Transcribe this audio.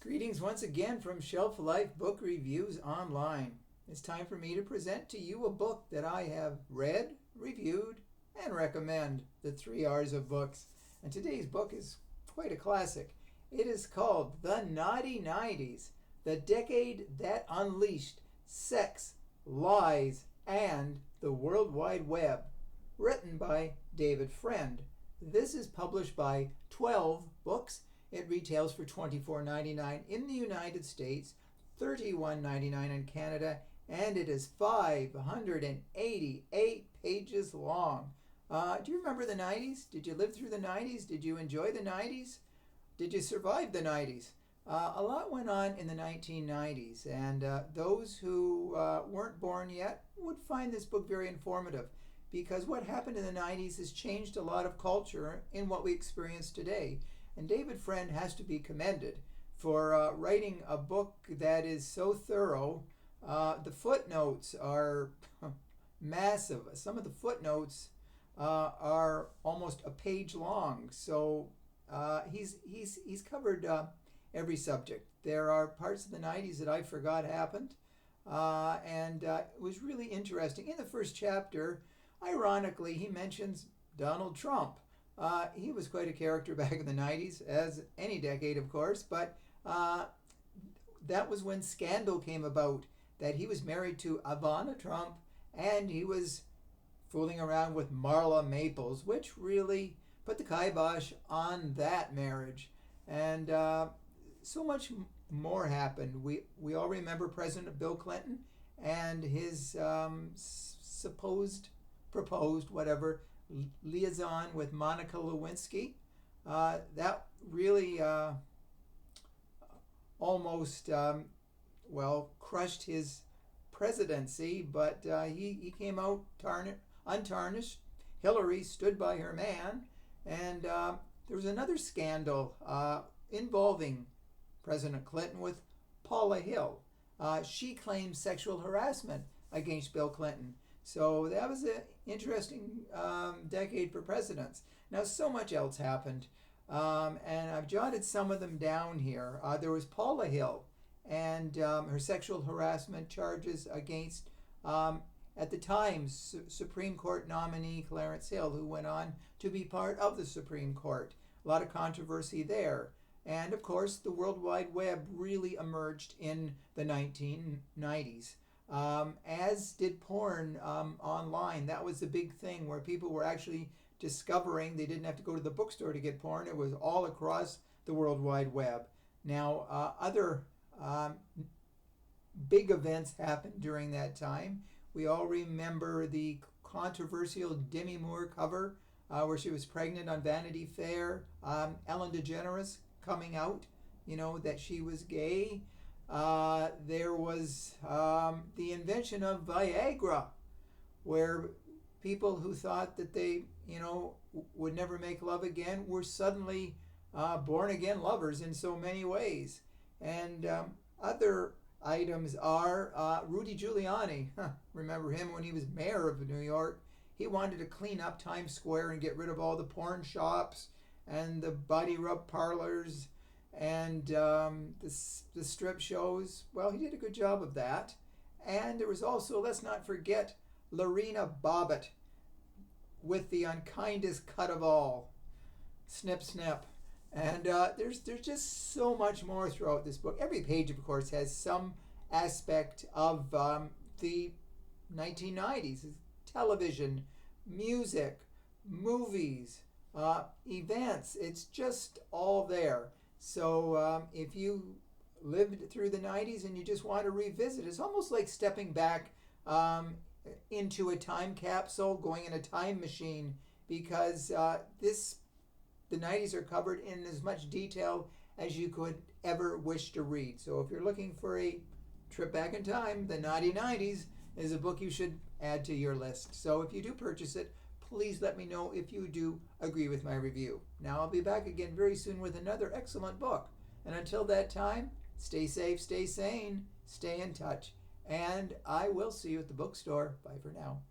Greetings once again from Shelf Life Book Reviews Online. It's time for me to present to you a book that I have read, reviewed, and recommend, the 3 R's of books. And today's book is quite a classic. It is called The Naughty 90s, the decade that unleashed sex, lies, and the World Wide Web. Written by David Friend. This is published by 12 Books. It retails for $24.99 in the United States, $31.99 in Canada, and it is 588 pages long. Do you remember the 90s? Did you live through the 90s? Did you enjoy the 90s? Did you survive the 90s? A lot went on in the 1990s, and those who weren't born yet would find this book very informative, because what happened in the 90s has changed a lot of culture in what we experience today. And David Friend has to be commended for writing a book that is so thorough. The footnotes are massive. Some of the footnotes are almost a page long. So he's covered every subject. There are parts of the 90s that I forgot happened. And it was really interesting. In the first chapter, ironically, he mentions Donald Trump. He was quite a character back in the 90s, as any decade, of course, but that was when scandal came about, that he was married to Ivana Trump, and he was fooling around with Marla Maples, which really put the kibosh on that marriage. And so much more happened. We all remember President Bill Clinton and his proposed, whatever, liaison with Monica Lewinsky. That really almost crushed his presidency, but he came out untarnished. Hillary stood by her man, and there was another scandal involving President Clinton with Paula Hill. She claimed sexual harassment against Bill Clinton. So that was an interesting decade for presidents. Now, so much else happened, and I've jotted some of them down here. There was Paula Hill and her sexual harassment charges against, at the time, Supreme Court nominee Clarence Hill, who went on to be part of the Supreme Court. A lot of controversy there. And, of course, the World Wide Web really emerged in the 1990s. As did porn online. That was the big thing, where people were actually discovering they didn't have to go to the bookstore to get porn. It was all across the World Wide Web. Now, other big events happened during that time. We all remember the controversial Demi Moore cover where she was pregnant on Vanity Fair. Ellen DeGeneres coming out, that she was gay. There was the invention of Viagra, where people who thought that they, would never make love again were suddenly born-again lovers in so many ways. And other items are Rudy Giuliani. Remember him when he was mayor of New York? He wanted to clean up Times Square and get rid of all the porn shops and the body rub parlors and the strip shows. Well, he did a good job of that. And there was also, let's not forget, Lorena Bobbitt with the unkindest cut of all. Snip, snip. And there's just so much more throughout this book. Every page, of course, has some aspect of the 1990s. Television, music, movies, events. It's just all there. So if you lived through the 90s and you just want to revisit, it's almost like stepping back into a time capsule, going in a time machine, because the 90s are covered in as much detail as you could ever wish to read. So if you're looking for a trip back in time, The Naughty 90s is a book you should add to your list. So if you do purchase it, please let me know if you do agree with my review. Now, I'll be back again very soon with another excellent book. And until that time, stay safe, stay sane, stay in touch, and I will see you at the bookstore. Bye for now.